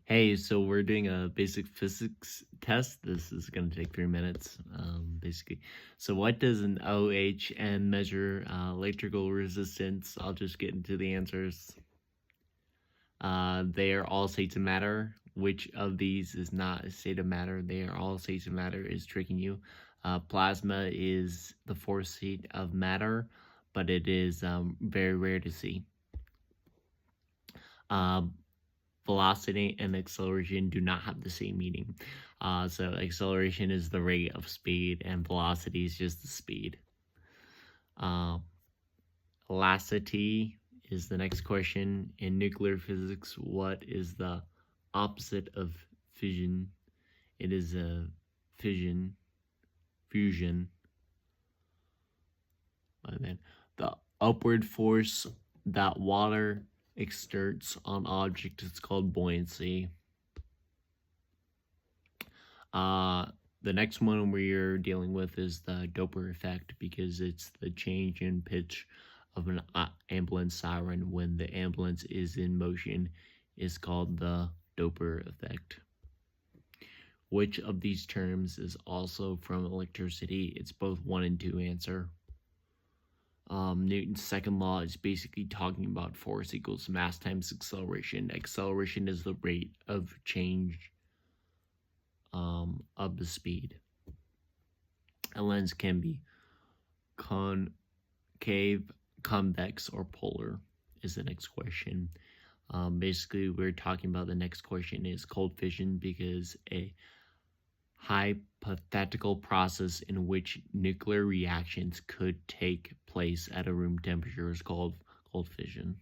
Hey, so we're doing a basic physics test. This is going to take 3 minutes, basically. So what does an OHN measure? Electrical resistance. I'll just get into the answers. They are all states of matter. Which of these is not a state of matter? They are all states of matter is tricking you. Plasma is the fourth state of matter, but it is very rare to see. Uh, Velocity and acceleration do not have the same meaning. So acceleration is the rate of speed, and velocity is just the speed. Uh, Elasticity is the next question. In nuclear physics, what is the opposite of fission? It is a fission, fusion. And then the upward force that water exerts on objects is called buoyancy. The next one we're dealing with is the Doppler effect because it's the change in pitch of an ambulance siren when the ambulance is in motion is called the Doppler effect. Which of these terms is also from electricity? It's both 1 and 2 answer. Newton's second law is basically talking about force equals mass times acceleration. Acceleration is the rate of change of the speed. A lens can be concave, convex, or polar is the next question. Basically, we're talking about the next question is cold fission because a hypothetical process in which nuclear reactions could take place at a room temperature is called cold fission.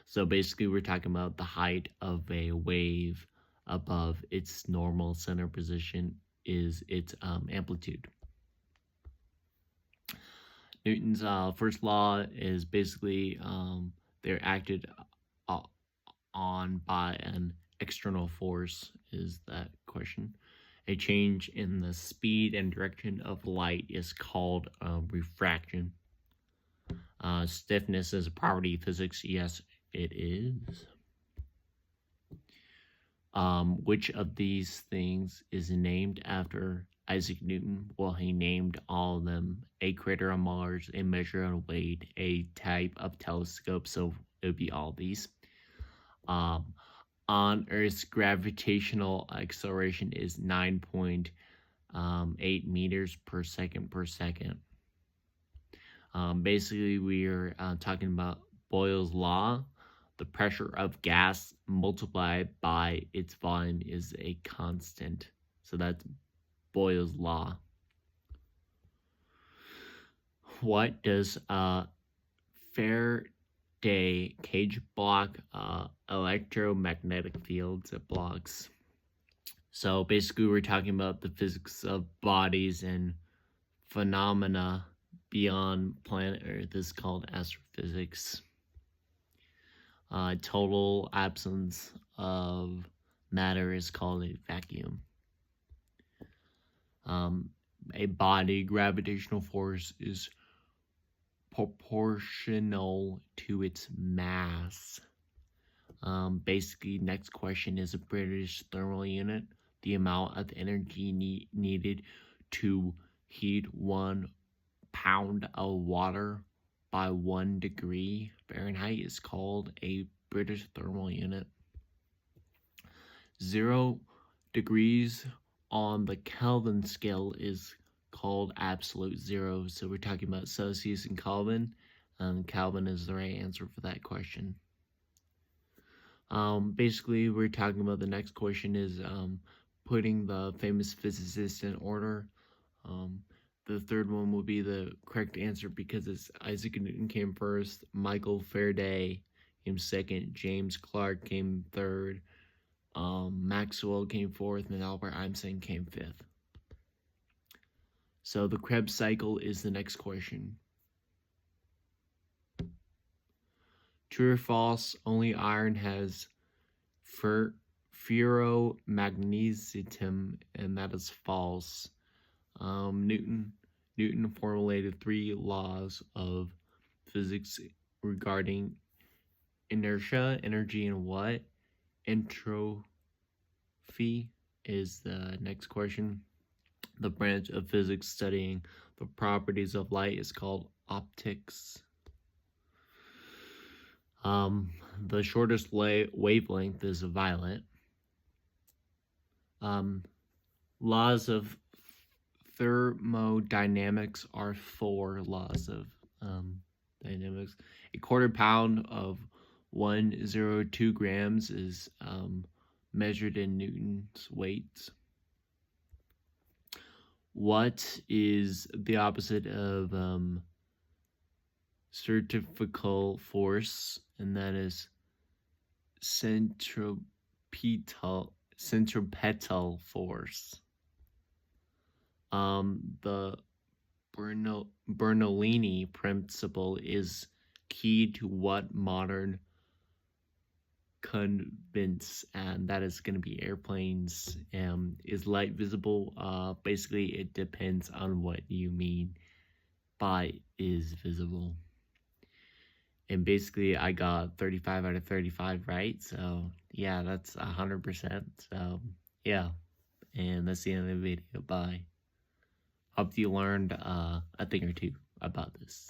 So basically, we're talking about the height of a wave above its normal center position is its amplitude. Newton's first law is basically they're acted on by an external force is that question. A change in the speed and direction of light is called refraction. Stiffness is a property of physics. Yes, it is. Which of these things is named after Isaac Newton? Well, he named all of them. A crater on Mars, a measure on weight, a type of telescope, so it would be all these. On Earth's gravitational acceleration is 9.8 meters per second per second. Basically, we are talking about Boyle's law. The pressure of gas multiplied by its volume is a constant. So that's Boyle's law. What does Faraday cage block? Electromagnetic fields it blocks. So basically, we're talking about the physics of bodies and phenomena beyond planet Earth is called astrophysics. Total absence of matter is called a vacuum. A body gravitational force is proportional to its mass. Basically, next question is a British thermal unit. The amount of energy needed to heat 1 pound of water by 1 degree Fahrenheit is called a British thermal unit. 0 degrees on the Kelvin scale is called absolute zero. So we're talking about Celsius and Kelvin. Kelvin is the right answer for that question. Basically, we're talking about the next question is putting the famous physicists in order. The third one will be the correct answer because it's Isaac Newton came first, Michael Faraday came second, James Clerk came third, Maxwell came fourth, and Albert Einstein came fifth. So the Krebs cycle is the next question. True or false, only iron has ferromagnetism, and that is false. Newton formulated 3 laws of physics regarding inertia, energy, and what? entropy is the next question. The branch of physics studying the properties of light is called optics. The shortest wavelength is violet. Laws of thermodynamics are 4 laws of dynamics. A quarter pound of 102 grams is measured in Newton's weight. What is the opposite of centrifugal force? And that is centripetal force. The Bernoulli principle is key to what modern convince, and that is going to be airplanes. Is light visible? Basically, it depends on what you mean by is visible. And basically, I got 35 out of 35 right. So, yeah, that's 100%. So, yeah. And that's the end of the video. Bye. Hope you learned a thing or two about this.